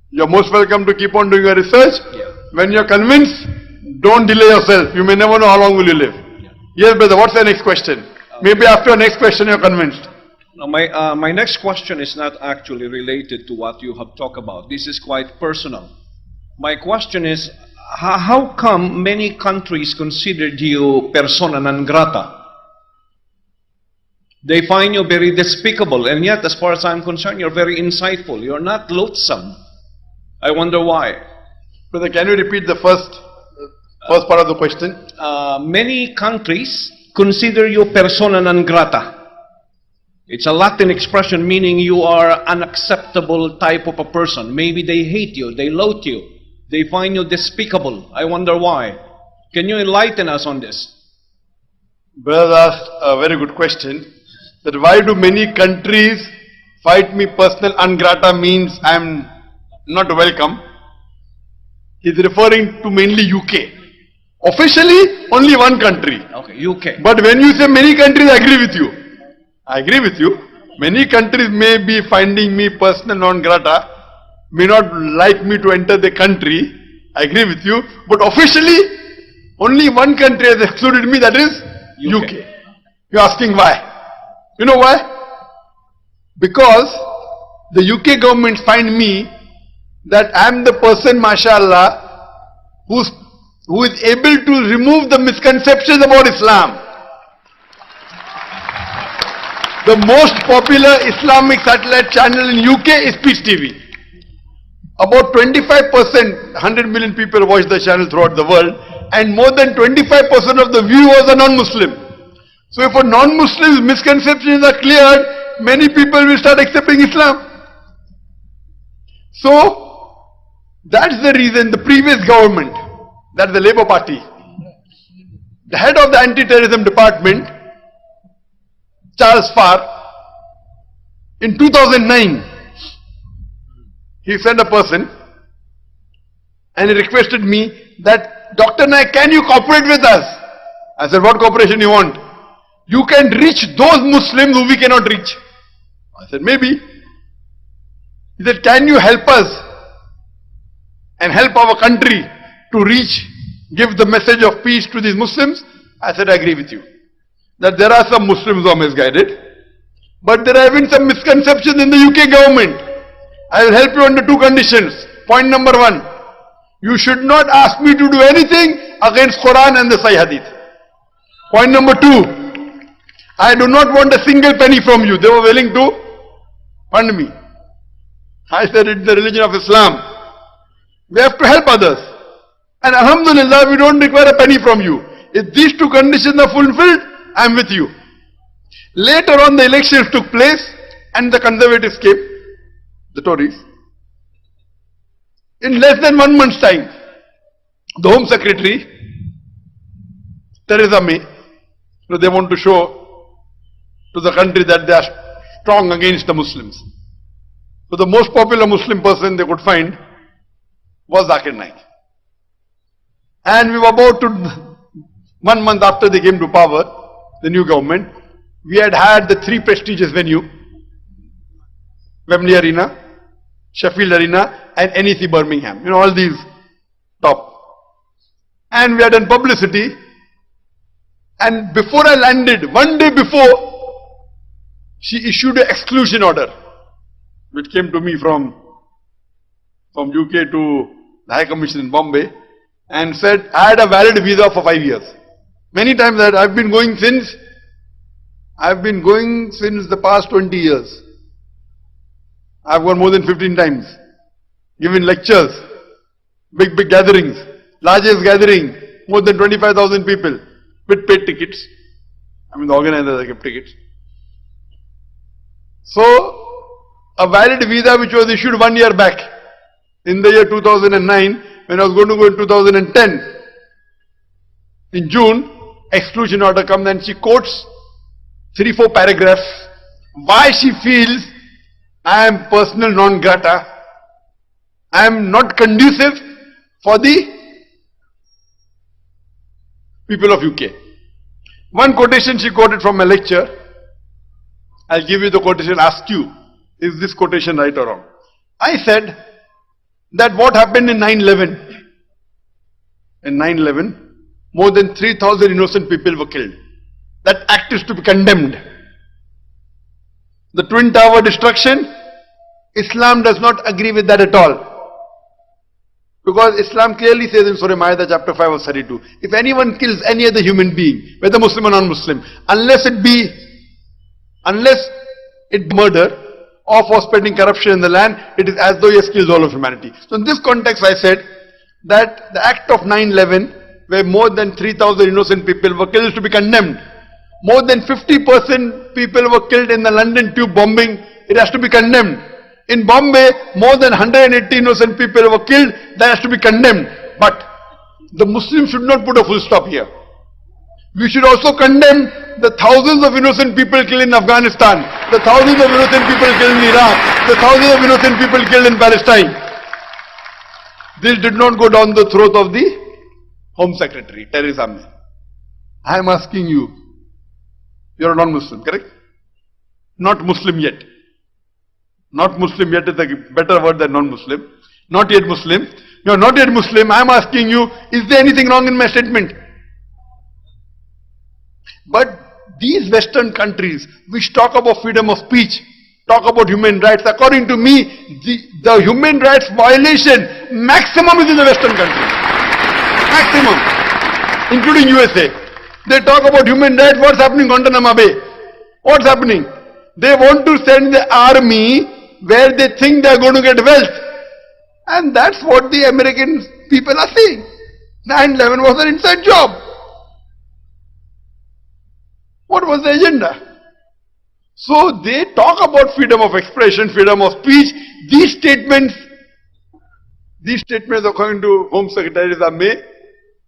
You're most welcome to keep on doing your research. Yeah. When you're convinced, don't delay yourself. You may never know how long will you live. Yeah. Yes, brother, what's the next question? Maybe after your next question you're convinced. Now, my next question is not actually related to what you have talked about. This is quite personal. My question is, how come many countries considered you persona non grata? They find you very despicable, and yet, as far as I'm concerned, you're very insightful. You're not loathsome. I wonder why. Brother, can you repeat the first part of the question? Many countries consider you persona non grata. It's a Latin expression meaning you are unacceptable type of a person. Maybe they hate you, they loathe you, they find you despicable. I wonder why. Can you enlighten us on this? Brother asked a very good question. That why do many countries fight me personal ungrata means I'm not welcome. He's referring to mainly UK. Officially, only one country. Okay, UK. But when you say many countries, I agree with you. I agree with you. Many countries may be finding me personal non grata, may not like me to enter the country. I agree with you. But officially, only one country has excluded me, that is UK. You're asking why? You know why? Because the UK government find me that I'm the person, mashallah, who is able to remove the misconceptions about Islam. The most popular Islamic satellite channel in UK is Peace TV. About 25%, 100 million people watch the channel throughout the world, and more than 25% of the viewers are non-Muslim. So if a non-Muslim's misconceptions are cleared, many people will start accepting Islam. So, that's the reason the previous government, that's the Labour Party, the head of the anti-terrorism department, Charles Farr, in 2009, he sent a person and he requested me that, Dr. Naik, can you cooperate with us? I said, what cooperation you want? You can reach those Muslims who we cannot reach. I said, maybe. He said, can you help us and help our country to reach, give the message of peace to these Muslims? I said, I agree with you. That there are some Muslims who are misguided, but there have been some misconceptions in the UK government. I will help you under two conditions. Point number one, you should not ask me to do anything against Quran and the Sahih Hadith. Point number two, I do not want a single penny from you. They were willing to fund me. I said, it's the religion of Islam. We have to help others. And alhamdulillah, we don't require a penny from you. If these two conditions are fulfilled, I am with you. Later on, the elections took place and the Conservatives came, the Tories. In less than 1 month's time, the Home Secretary, Theresa May, they want to show to the country that they are strong against the Muslims. So the most popular Muslim person they could find was Zakir Naik. And we were about to, 1 month after they came to power, the new government, we had the 3 prestigious venues, Wembley Arena, Sheffield Arena and NEC Birmingham. You know, all these top. And we had done publicity. And before I landed, 1 day before, she issued an exclusion order, which came to me from UK to the High Commission in Bombay, and said I had a valid visa for 5 years. Many times that I've been going since the past 20 years. I've gone more than 15 times, given lectures, big gatherings, largest gathering, more than 25,000 people, with paid tickets. I mean, the organizers gave tickets. So, a valid visa which was issued 1 year back, in the year 2009, when I was going to go in 2010, in June, exclusion order comes and she quotes 3-4 paragraphs why she feels I am personal non grata, I am not conducive for the people of UK. One quotation she quoted from a lecture. I'll give you the quotation, ask you, is this quotation right or wrong? I said, that what happened in 9/11? In 9/11, more than 3,000 innocent people were killed. That act is to be condemned. The Twin Tower destruction, Islam does not agree with that at all. Because Islam clearly says in Surah Ma'idah chapter 5 verse 32, if anyone kills any other human being, whether Muslim or non-Muslim, unless it be murder or for spreading corruption in the land, it is as though he has killed all of humanity. So in this context I said that the act of 9/11, where more than 3,000 innocent people were killed, is to be condemned. More than 50% people were killed in the London tube bombing, it has to be condemned. In Bombay, more than 180 innocent people were killed, that has to be condemned. But the Muslims should not put a full stop here. We should also condemn the thousands of innocent people killed in Afghanistan, the thousands of innocent people killed in Iraq, the thousands of innocent people killed in Palestine. This did not go down the throat of the Home Secretary, Theresa May. I am asking you, you are a non-Muslim, correct? Not Muslim yet. Not Muslim yet is a better word than non-Muslim. Not yet Muslim. You are not yet Muslim. I am asking you, is there anything wrong in my statement? But these Western countries which talk about freedom of speech, talk about human rights, according to me, the human rights violation maximum is in the Western countries. Maximum. Including USA. They talk about human rights. What's happening in Guantanamo Bay? What's happening? They want to send the army where they think they are going to get wealth. And that's what the American people are saying. 9/11 was an inside job. What was the agenda? So they talk about freedom of expression, freedom of speech. These statements according to Home Secretary Theresa May,